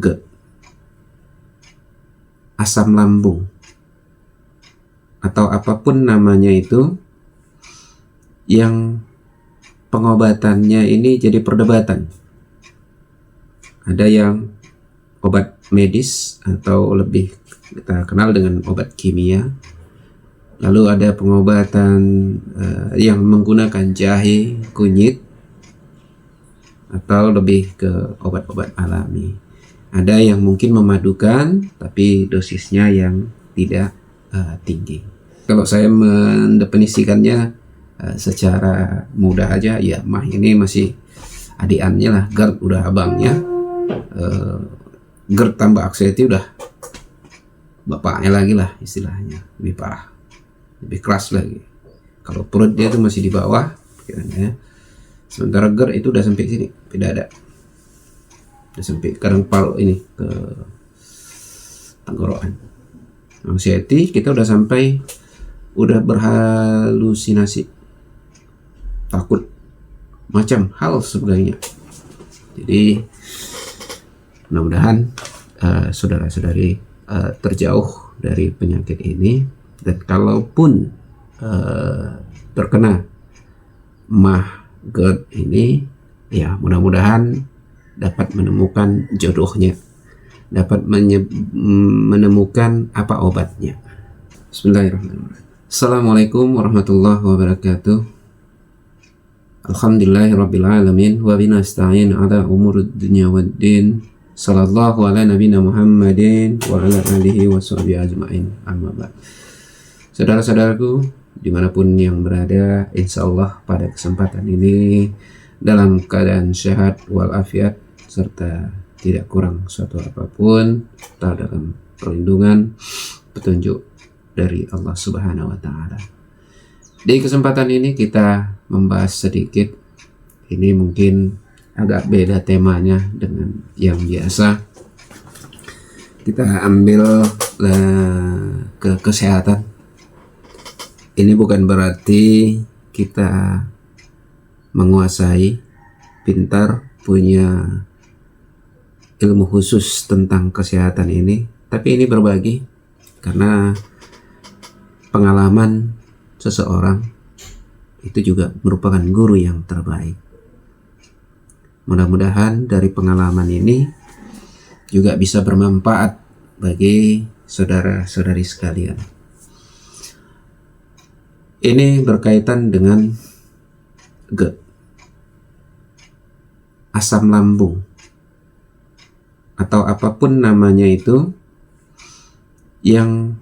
GERD, asam lambung, atau apapun namanya itu, yang pengobatannya ini jadi perdebatan. Ada yang obat medis atau lebih kita kenal dengan obat kimia. Lalu ada pengobatan yang menggunakan jahe, kunyit, atau lebih ke obat-obat alami. Ada yang mungkin memadukan tapi dosisnya yang tidak tinggi. Kalau saya mendefinisikannya secara mudah aja, ya mah ini masih adiannya lah, GERD udah abangnya, GERD tambah anxiety udah bapaknya lagi lah istilahnya, lebih parah, lebih keras lagi. Kalau perut dia tuh masih di bawah pikirannya, sementara GERD itu udah sampai sini, tidak ada, udah sampai kadang paru ini ke tenggorokan. Anxiety kita udah sampai, udah berhalusinasi, takut macam hal sebagainya. Jadi mudah-mudahan saudara-saudari terjauh dari penyakit ini, dan kalaupun terkena mah GERD ini, ya mudah-mudahan dapat menemukan jodohnya, dapat menemukan apa obatnya. Bismillahirrahmanirrahim. Assalamualaikum warahmatullahi wabarakatuh. Alhamdulillahirrabbilalamin. Wa binasta'in ala umurud dunya waddin. Sallallahu ala nabina Muhammadin wa ala alihi wa sahbihi ajma'in. Amma ba'd. Saudara-saudaraku dimanapun yang berada, insya Allah pada kesempatan ini dalam keadaan sehat walafiat serta tidak kurang suatu apapun, tetap dalam perlindungan petunjuk dari Allah Subhanahu wa Ta'ala. Di kesempatan ini kita membahas sedikit, ini mungkin agak beda temanya dengan yang biasa. Kita ambil ke kesehatan. Ini bukan berarti kita menguasai, pintar, punya ilmu khusus tentang kesehatan ini, tapi ini berbagi karena pengalaman seseorang itu juga merupakan guru yang terbaik. Mudah-mudahan dari pengalaman ini juga bisa bermanfaat bagi saudara-saudari sekalian. Ini berkaitan dengan GERD, asam lambung, atau apapun namanya itu, yang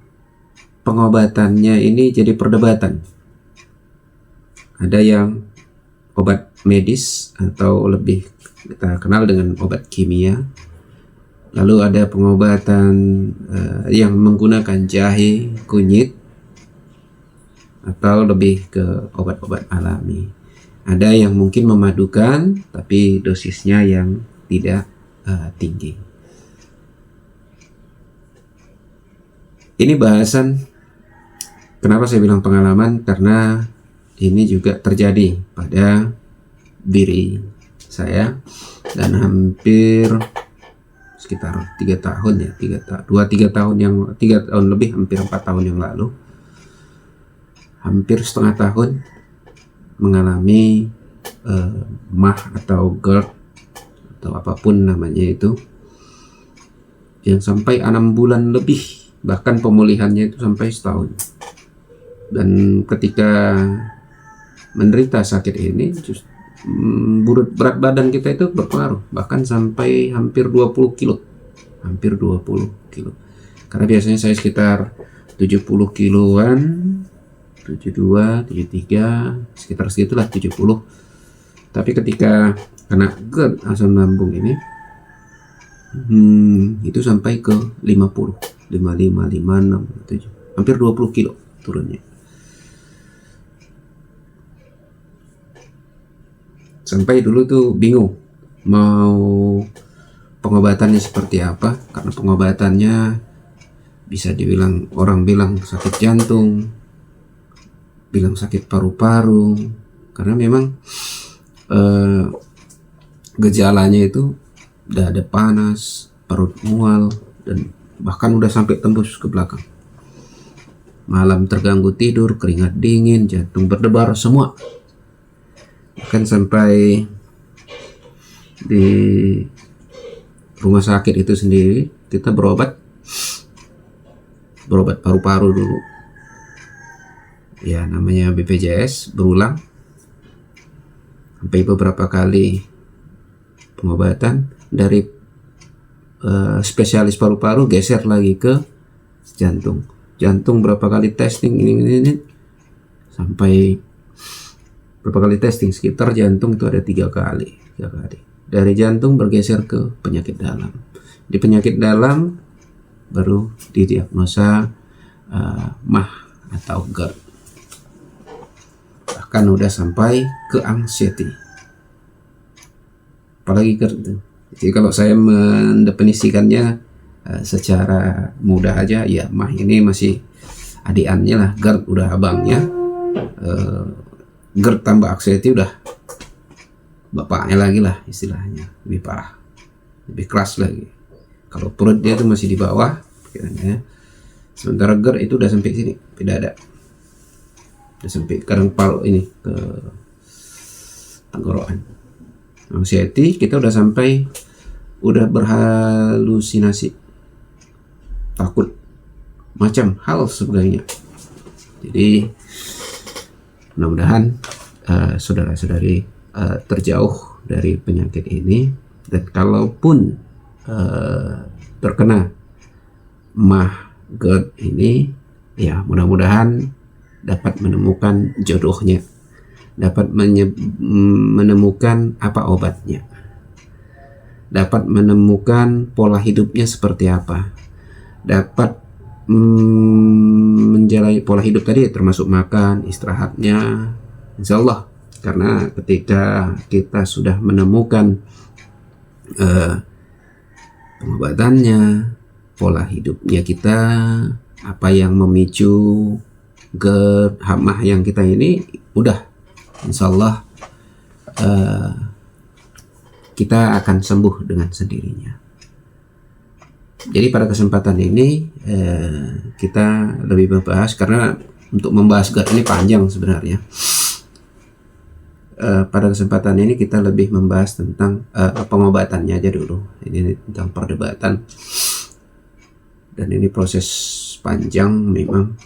pengobatannya ini jadi perdebatan. Ada yang obat medis atau lebih kita kenal dengan obat kimia. Lalu ada pengobatan yang menggunakan jahe, kunyit, atau lebih ke obat-obat alami. Ada yang mungkin memadukan tapi dosisnya yang tidak tinggi. Ini bahasan, kenapa saya bilang pengalaman, karena ini juga terjadi pada diri saya, dan hampir sekitar 3 tahun ya, 3 tahun lebih, hampir 4 tahun yang lalu, hampir setengah tahun mengalami mah atau GERD atau apapun namanya itu, yang sampai 6 bulan lebih, bahkan pemulihannya itu sampai setahun. Dan ketika menderita sakit ini, berat badan kita itu berpengaruh, bahkan sampai hampir 20 kilo, karena biasanya saya sekitar 70 kiloan, 72, 73, sekitar segitulah, 70. Tapi ketika kena GERD asam lambung ini, itu sampai ke 50, 55, 56, 7, hampir 20 kilo turunnya. Sampai dulu tuh bingung mau pengobatannya seperti apa, karena pengobatannya bisa dibilang, orang bilang sakit jantung, bilang sakit paru-paru, karena memang gejalanya itu dada panas, perut mual, dan bahkan udah sampai tembus ke belakang. Malam terganggu tidur, keringat dingin, jantung berdebar, semua. Bahkan sampai di rumah sakit itu sendiri kita berobat paru-paru dulu. Ya namanya BPJS, berulang sampai beberapa kali pengobatan. Dari spesialis paru-paru geser lagi ke jantung berapa kali testing ini sampai berapa kali testing, sekitar jantung itu ada tiga kali. Dari jantung bergeser ke penyakit dalam. Di penyakit dalam baru didiagnosa MAH atau GERD. Bahkan udah sampai ke anxiety. Apalagi GERD itu. Jadi kalau saya mendefinisikannya secara mudah aja, ya MAH ini masih adiannya lah, GERD udah abangnya, GERD tambah anxiety udah bapaknya lagi lah istilahnya, lebih parah, lebih keras lagi. Kalau perut dia tuh masih di bawah pikirannya, sementara GERD itu udah sampai sini, ke dada, udah sampai kadang paru ini ke tenggorokan. Anxiety kita udah sampai, udah berhalusinasi, takut macam hal sebagainya. Jadi mudah-mudahan saudara-saudari terjauh dari penyakit ini, dan kalaupun terkena MAH GERD ini, ya mudah-mudahan dapat menemukan jodohnya, dapat menemukan apa obatnya, dapat menemukan pola hidupnya seperti apa, dapat menjalani pola hidup tadi termasuk makan, istirahatnya, insya Allah. Karena ketika kita sudah menemukan pengobatannya, pola hidupnya kita, apa yang memicu GERD, MAH yang kita ini, udah insya Allah kita akan sembuh dengan sendirinya. Jadi pada kesempatan ini kita lebih membahas, karena untuk membahas GERD ini panjang sebenarnya. Pada kesempatan ini kita lebih membahas tentang pengobatannya aja dulu. Ini tentang perdebatan, dan ini proses panjang memang.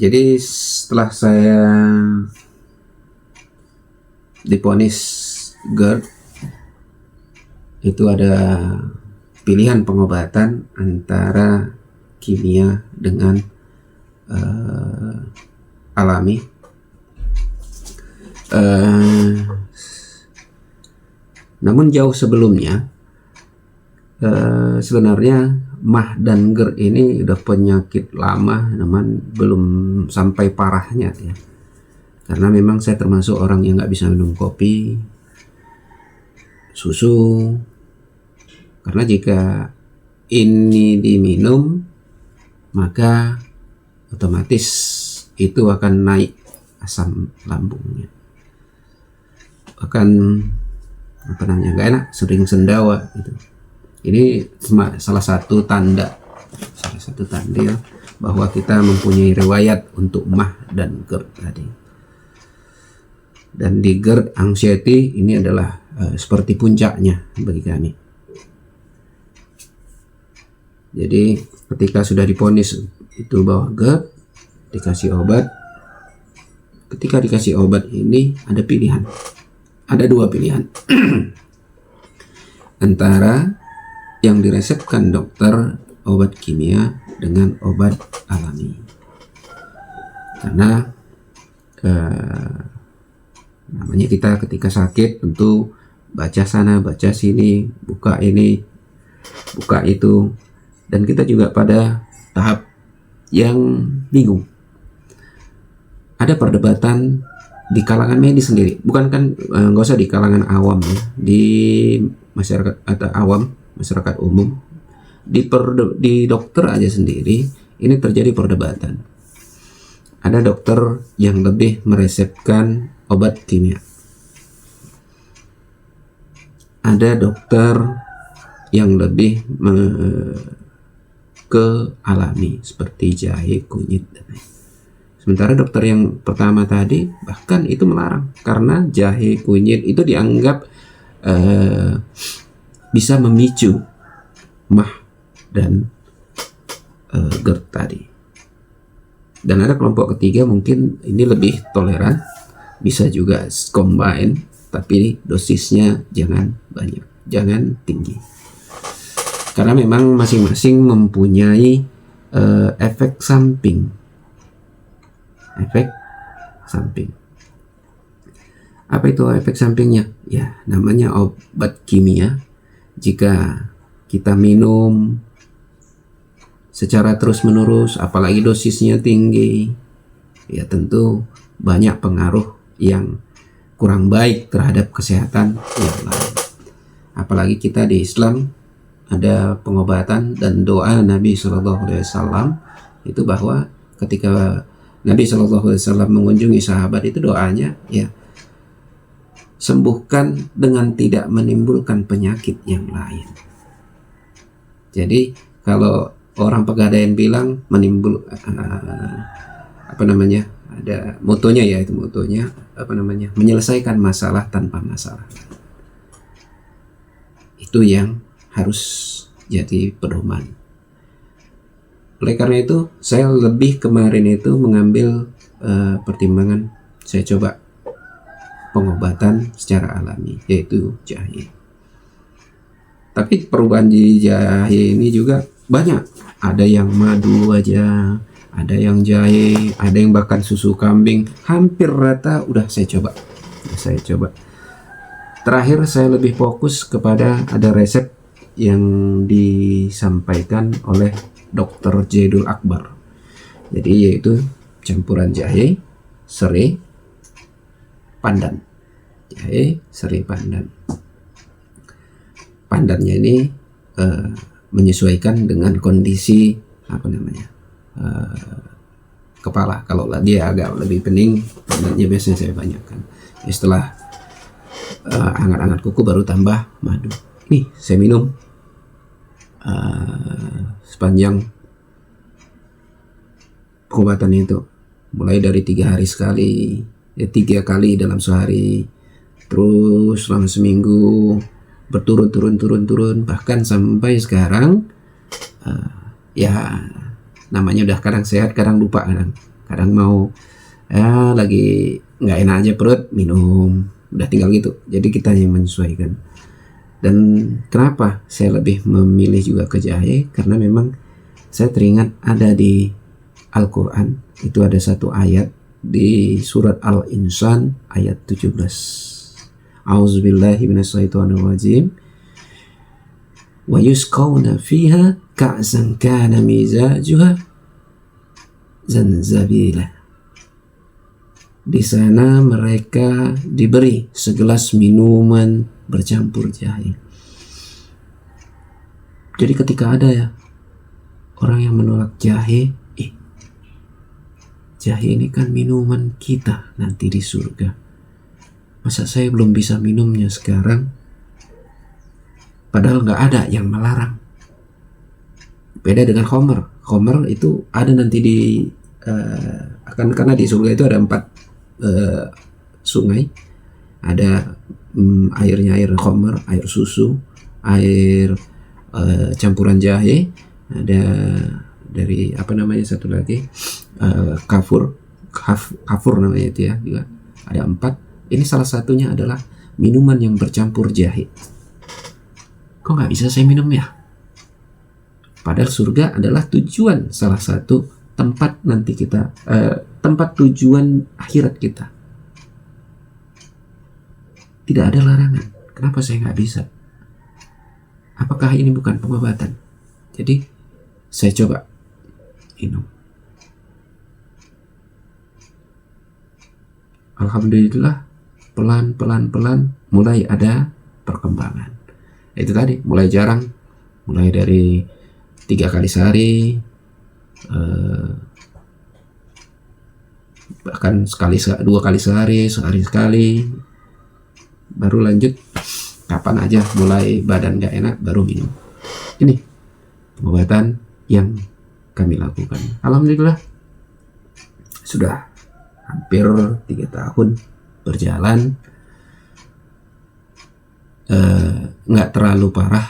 Jadi setelah saya divonis GERD, itu ada pilihan pengobatan antara kimia dengan alami. Namun jauh sebelumnya, sebenarnya MAH dan GERD ini udah penyakit lama, namun belum sampai parahnya ya. Karena memang saya termasuk orang yang nggak bisa minum kopi, susu, karena jika ini diminum maka otomatis itu akan naik asam lambungnya, akan apa namanya, nggak enak, sering sendawa gitu. Ini salah satu tanda ya, bahwa kita mempunyai riwayat untuk MAH dan GERD tadi. Dan di GERD anxiety ini adalah seperti puncaknya bagi kami. Jadi ketika sudah divonis itu bahwa GERD, dikasih obat. Ketika dikasih obat ini ada pilihan, ada dua pilihan antara yang diresepkan dokter, obat kimia dengan obat alami. Karena namanya kita ketika sakit tentu baca sana baca sini, buka ini buka itu, dan kita juga pada tahap yang bingung. Ada perdebatan di kalangan medis sendiri, bukan kan, nggak usah di kalangan awam ya, di masyarakat atau awam, masyarakat umum, di dokter aja sendiri ini terjadi perdebatan. Ada dokter yang lebih meresepkan obat kimia, ada dokter yang lebih ke alami seperti jahe, kunyit dan lain. Sementara dokter yang pertama tadi bahkan itu melarang karena jahe, kunyit itu dianggap bisa memicu mah dan GERD tadi. Dan ada kelompok ketiga mungkin ini lebih toleran, bisa juga combine, tapi dosisnya jangan banyak, jangan tinggi. Karena memang masing-masing mempunyai efek samping. Efek samping. Apa itu efek sampingnya? Ya, namanya obat kimia. Jika kita minum secara terus-menerus, apalagi dosisnya tinggi, ya tentu banyak pengaruh yang kurang baik terhadap kesehatan yang lain. Apalagi kita di Islam ada pengobatan dan doa Nabi SAW itu bahwa ketika Nabi SAW mengunjungi sahabat itu doanya ya sembuhkan dengan tidak menimbulkan penyakit yang lain. Jadi kalau orang Pegadaian bilang ada motonya ya, itu motonya menyelesaikan masalah tanpa masalah. Itu yang harus jadi pedoman. Oleh karena itu saya lebih kemarin itu mengambil pertimbangan, saya coba pengobatan secara alami yaitu jahe. Tapi perubahan di jahe ini juga banyak, ada yang madu aja, ada yang jahe, ada yang bahkan susu kambing, hampir rata udah saya coba. Terakhir saya lebih fokus kepada ada resep yang disampaikan oleh Dr. Jaidul Akbar. Jadi yaitu campuran jahe, serai, pandan. Jahe, serai, pandan. Pandannya ini menyesuaikan dengan kondisi kepala. Kalau dia agak lebih pening, pandannya biasanya saya banyakkan. Setelah hangat-hangat kuku baru tambah madu. Nih saya minum sepanjang pengobatan itu, mulai dari 3 hari sekali, 3 kali dalam sehari, terus selama seminggu berturun, bahkan sampai sekarang ya namanya udah kadang sehat, kadang lupa, kadang mau lagi nggak enak aja perut, minum, udah tinggal gitu. Jadi kita yang menyesuaikan. Dan kenapa saya lebih memilih juga ke jahe? Karena memang saya teringat ada di Al-Quran, itu ada satu ayat di surat Al-Insan ayat 17. A'udzubillahi minasyaitonirrajim. Wa yusqawna fiha ka'san kana mizajuha zanzabila. Di sana mereka diberi segelas minuman bercampur jahe. Jadi ketika ada ya orang yang menolak jahe, jahe ini kan minuman kita nanti di surga. Masa saya belum bisa minumnya sekarang? Padahal nggak ada yang melarang. Beda dengan khomer. Khomer itu ada nanti di karena di surga itu ada 4 sungai. Ada airnya air khomer, air susu, air campuran jahe, ada dari satu lagi kafur namanya itu ya, juga ada 4. Ini salah satunya adalah minuman yang bercampur jahe. Kok nggak bisa saya minum ya? Padahal surga adalah tujuan, salah satu tempat nanti kita, tempat tujuan akhirat kita. Tidak ada larangan. Kenapa saya nggak bisa? Apakah ini bukan pengobatan? Jadi saya coba minum. Alhamdulillah, pelan mulai ada perkembangan. Itu tadi, mulai jarang, mulai dari 3 kali sehari, bahkan 2 kali sehari, sehari sekali, baru lanjut kapan aja mulai badan gak enak baru minum. Ini pengobatan yang kami lakukan. Alhamdulillah sudah hampir 3 tahun berjalan, nggak terlalu parah.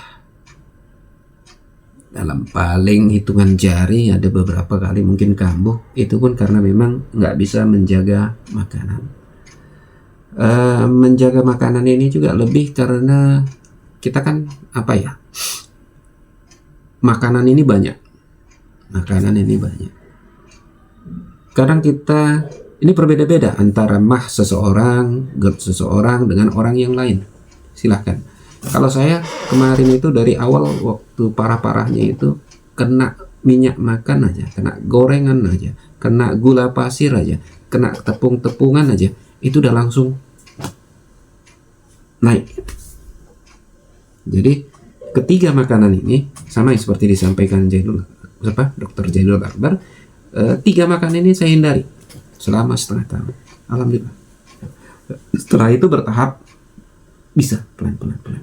Dalam paling hitungan jari ada beberapa kali mungkin kambuh, itu pun karena memang nggak bisa menjaga makanan. Menjaga makanan ini juga lebih karena kita kan makanan ini banyak. Kadang kita ini berbeda-beda antara mah seseorang, GERD seseorang dengan orang yang lain. Silahkan. Kalau saya kemarin itu dari awal waktu parah-parahnya itu kena minyak makan aja, kena gorengan aja, kena gula pasir aja, kena tepung-tepungan aja, itu udah langsung naik. Jadi ketiga makanan ini sama seperti disampaikan Dr. Jainul Akbar, 3 makanan ini saya hindari selama setengah tahun. Alhamdulillah. Setelah itu bertahap bisa pelan-pelan.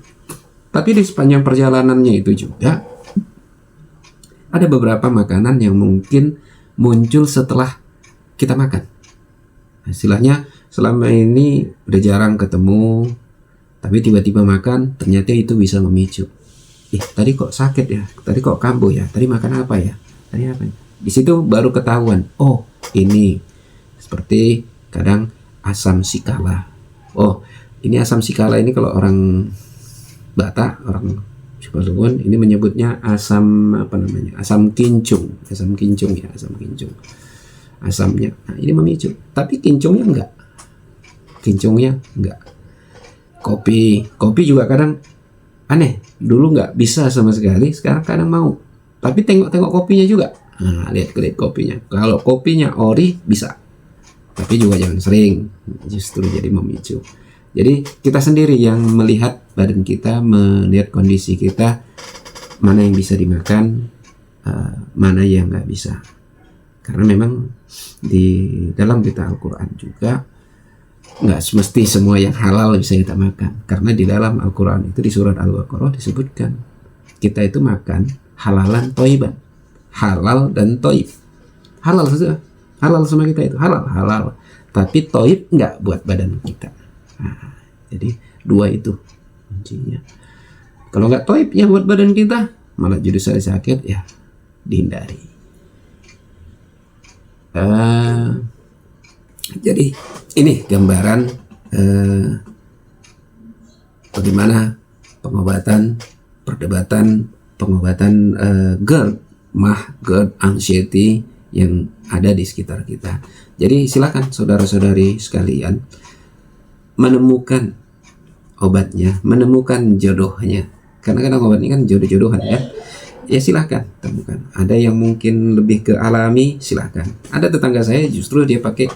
Tapi di sepanjang perjalanannya itu juga ada beberapa makanan yang mungkin muncul setelah kita makan. Istilahnya selama ini udah jarang ketemu, tapi tiba-tiba makan ternyata itu bisa memicu. Tadi kok sakit ya, tadi kok kambuh ya, tadi makan apa ya, tadi apa ya? Di situ baru ketahuan, oh ini seperti kadang asam sikala. Oh ini asam sikala ini kalau orang Batak, orang Subalungun ini menyebutnya asam asam kincung. Asamnya, nah, ini memicu. Tapi kincungnya enggak. Kopi juga kadang aneh. Dulu nggak bisa sama sekali, sekarang kadang mau. Tapi tengok kopinya juga. Nah, lihat kopinya. Kalau kopinya ori bisa, tapi juga jangan sering, justru jadi memicu. Jadi kita sendiri yang melihat badan kita, melihat kondisi kita, mana yang bisa dimakan, mana yang nggak bisa. Karena memang di dalam kitab Al-Quran juga nggak semesti semua yang halal bisa kita makan. Karena di dalam Al-Quran itu di surat Al-Baqarah disebutkan kita itu makan halalan toiban, halal dan toib. Halal saja, halal sama kita itu halal. Tapi toib nggak buat badan kita. Nah, jadi 2 itu kuncinya. Kalau nggak toib ya buat badan kita, malah jadi sakit ya dihindari. Jadi ini gambaran bagaimana perdebatan pengobatan GERD, GERD, anxiety yang ada di sekitar kita. Jadi silakan saudara-saudari sekalian menemukan obatnya, menemukan jodohnya. Karena kadang obat ini kan jodoh-jodohan ya. Ya silahkan temukan. Ada yang mungkin lebih ke alami, silahkan. Ada tetangga saya justru dia pakai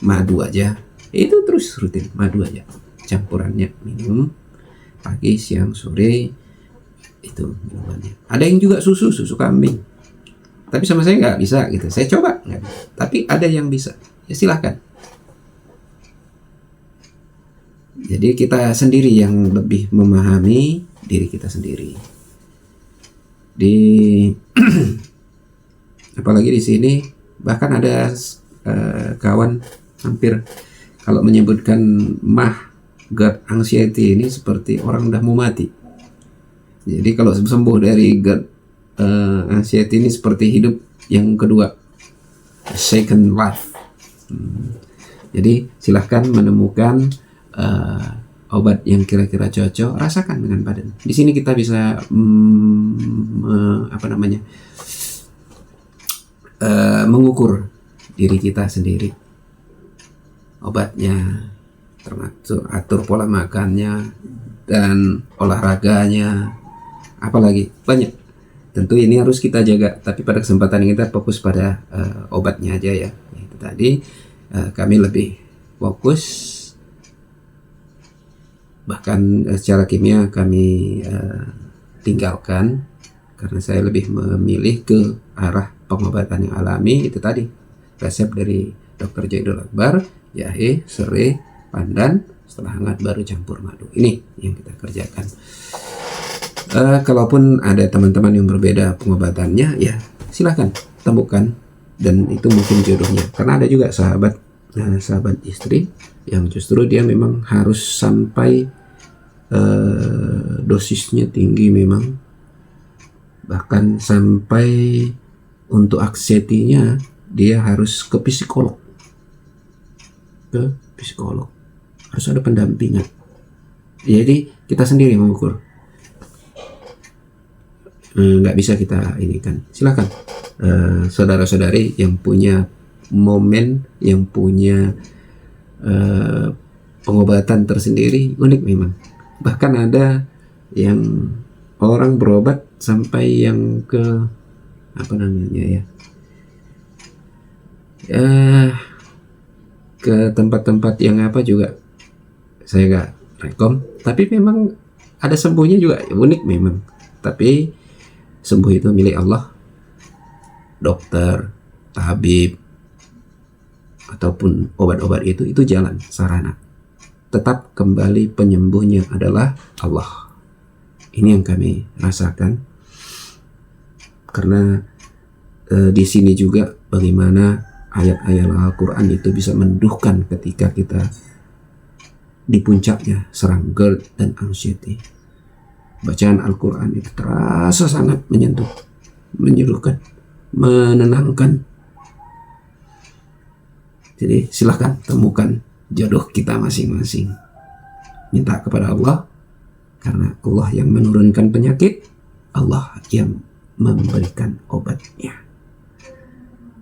madu aja. Itu terus rutin madu aja. Campurannya minum pagi, siang, sore, itu minumannya. Ada yang juga susu kambing. Tapi sama saya nggak bisa gitu. Saya coba nggak bisa. Tapi ada yang bisa. Ya silahkan. Jadi kita sendiri yang lebih memahami diri kita sendiri. Apalagi di sini bahkan ada kawan hampir kalau menyebutkan GERD anxiety ini seperti orang udah mau mati. Jadi kalau sembuh dari GERD anxiety ini seperti hidup yang kedua, second life. Jadi silahkan menemukan obat yang kira-kira cocok, rasakan dengan badan. Di sini kita bisa mengukur diri kita sendiri. Obatnya termasuk atur pola makannya dan olahraganya, apalagi banyak. Tentu ini harus kita jaga. Tapi pada kesempatan ini kita fokus pada obatnya aja ya. Itu tadi kami lebih fokus. Bahkan secara kimia kami tinggalkan karena saya lebih memilih ke arah pengobatan yang alami. Itu tadi resep dari Dr. Jainul Akbar, jahe, serai, pandan, Setelah hangat baru campur madu. Ini yang kita kerjakan. Kalaupun ada teman-teman yang berbeda pengobatannya, ya silahkan temukan, dan itu mungkin jodohnya. Karena ada juga sahabat istri yang justru dia memang harus sampai dosisnya tinggi memang, bahkan sampai untuk anxiety-nya dia harus ke psikolog, harus ada pendampingan. Jadi kita sendiri mengukur, nggak bisa kita ini kan. Silakan saudara-saudari yang punya momen, yang punya pengobatan tersendiri, unik memang. Bahkan ada yang orang berobat sampai yang ke apa namanya ya, ke tempat-tempat yang apa juga saya nggak rekom, tapi memang ada sembuhnya juga, unik memang. Tapi sembuh itu milik Allah. Dokter, tabib, ataupun obat-obat itu jalan, sarana. Tetap kembali penyembuhnya adalah Allah. Ini yang kami rasakan. Karena di sini juga bagaimana ayat-ayat Al-Quran itu bisa meneduhkan ketika kita di puncaknya serang GERD dan anxiety. Bacaan Al-Quran itu terasa sangat menyentuh, menyuruhkan, menenangkan. Jadi silahkan temukan jodoh kita masing-masing. Minta kepada Allah, karena Allah yang menurunkan penyakit, Allah yang memberikan obatnya.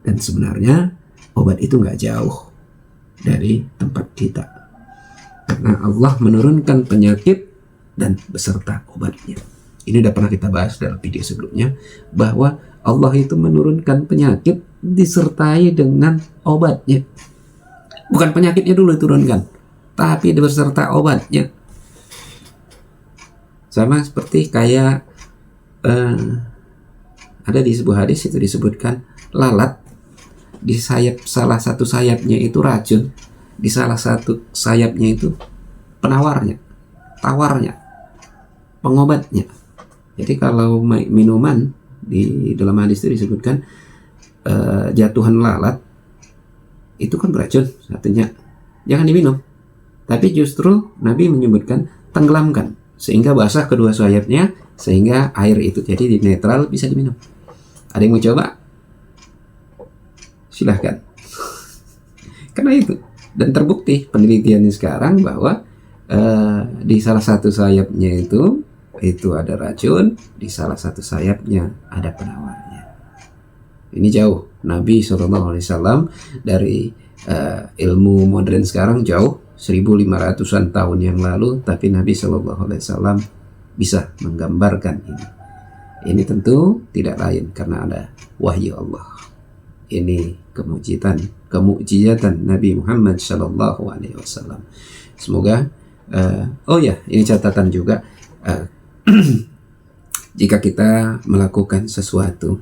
Dan sebenarnya obat itu nggak jauh dari tempat kita, karena Allah menurunkan penyakit dan beserta obatnya. Ini udah pernah kita bahas dalam video sebelumnya, bahwa Allah itu menurunkan penyakit disertai dengan obatnya. Bukan penyakitnya dulu diturunkan, tapi beserta obatnya. Sama seperti kayak ada di sebuah hadis itu disebutkan lalat di sayap, salah satu sayapnya itu racun, di salah satu sayapnya itu penawarnya, tawarnya, pengobatnya. Jadi kalau minuman di dalam hadis itu disebutkan jatuhan lalat itu kan beracun, artinya jangan diminum. Tapi justru Nabi menyebutkan tenggelamkan sehingga basah kedua sayapnya, sehingga air itu jadi netral, bisa diminum. Ada yang mau coba? Silahkan. Karena itu, dan terbukti penelitiannya sekarang bahwa di salah satu sayapnya itu ada racun, di salah satu sayapnya ada penawarnya. Ini jauh. Nabi SAW dari ilmu modern sekarang jauh, 1500-an tahun yang lalu, tapi Nabi SAW bisa menggambarkan ini. Ini tentu tidak lain karena ada wahyu Allah. Ini kemukjizatan Nabi Muhammad SAW. Semoga ini catatan juga, jika kita melakukan sesuatu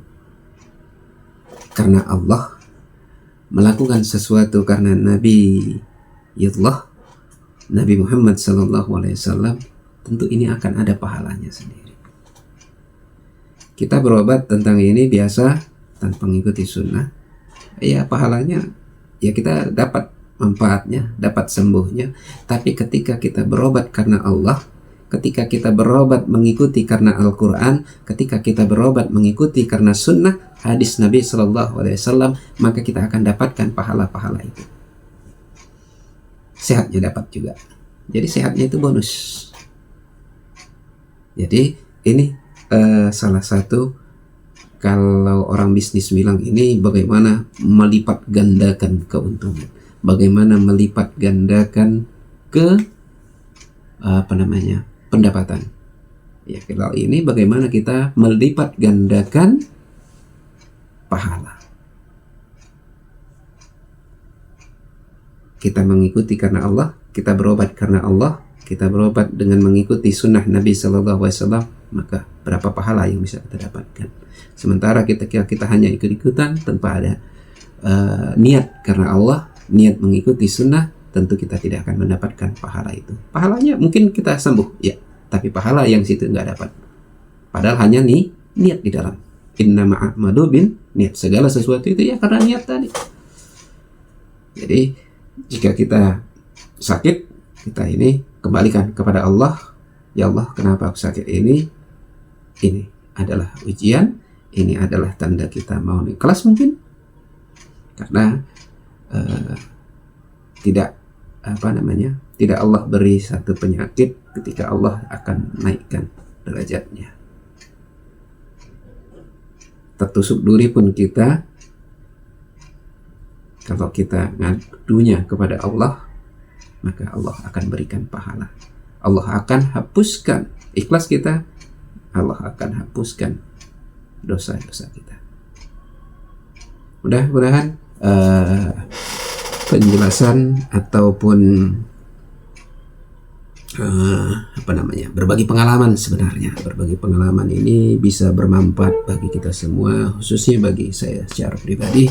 karena Allah, melakukan sesuatu karena Nabi Muhammad SAW, tentu ini akan ada pahalanya sendiri. Kita berobat tentang ini biasa tanpa mengikuti sunnah, ya pahalanya ya kita dapat manfaatnya, dapat sembuhnya. Tapi ketika kita berobat karena Allah, ketika kita berobat mengikuti karena Al-Quran, ketika kita berobat mengikuti karena sunnah hadis Nabi SAW, maka kita akan dapatkan pahala-pahala itu. Sehatnya dapat juga. Jadi sehatnya itu bonus. Jadi ini salah satu, kalau orang bisnis bilang ini bagaimana melipat gandakan keuntungan, bagaimana melipat gandakan pendapatan. Ya, kalau ini bagaimana kita melipat gandakan pahala. Kita mengikuti karena Allah, kita berobat karena Allah, kita berobat dengan mengikuti sunnah Nabi SAW, maka berapa pahala yang bisa kita dapatkan. Sementara kita hanya ikut-ikutan tanpa ada niat karena Allah, niat mengikuti sunnah, tentu kita tidak akan mendapatkan pahala itu. Pahalanya mungkin kita sembuh, ya, tapi pahala yang situ nggak dapat. Padahal hanya niat di dalam. Innama a'malu bin niat. Segala sesuatu itu ya karena niat tadi. Jadi jika kita sakit, kita ini kembalikan kepada Allah. Ya Allah, kenapa aku sakit ini? Ini adalah ujian. Ini adalah tanda kita mau ikhlas mungkin. Karena tidak Allah beri satu penyakit ketika Allah akan naikkan derajatnya. Tertusuk duri pun kita, kalau kita ngadunya kepada Allah, maka Allah akan berikan pahala. Allah akan hapuskan ikhlas kita, Allah akan hapuskan dosa-dosa kita. Mudah-mudahan penjelasan ataupun berbagi pengalaman, sebenarnya berbagi pengalaman ini bisa bermanfaat bagi kita semua, khususnya bagi saya secara pribadi,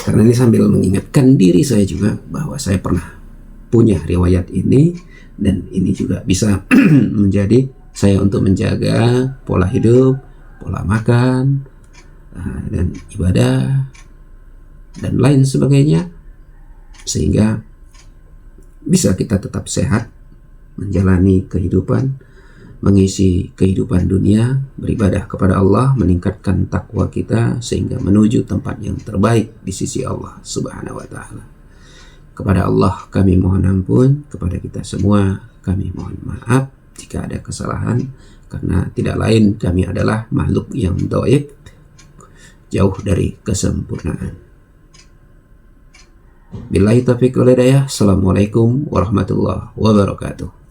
karena ini sambil mengingatkan diri saya juga bahwa saya pernah punya riwayat ini, dan ini juga bisa menjadi saya untuk menjaga pola hidup, pola makan, dan ibadah dan lain sebagainya, sehingga bisa kita tetap sehat menjalani kehidupan, mengisi kehidupan dunia, beribadah kepada Allah, meningkatkan takwa kita sehingga menuju tempat yang terbaik di sisi Allah Subhanahu wa taala. Kepada Allah kami mohon ampun, kepada kita semua kami mohon maaf jika ada kesalahan, karena tidak lain kami adalah makhluk yang dhaif, jauh dari kesempurnaan. Billahi taufiq wal hidayah. Assalamualaikum warahmatullahi wabarakatuh.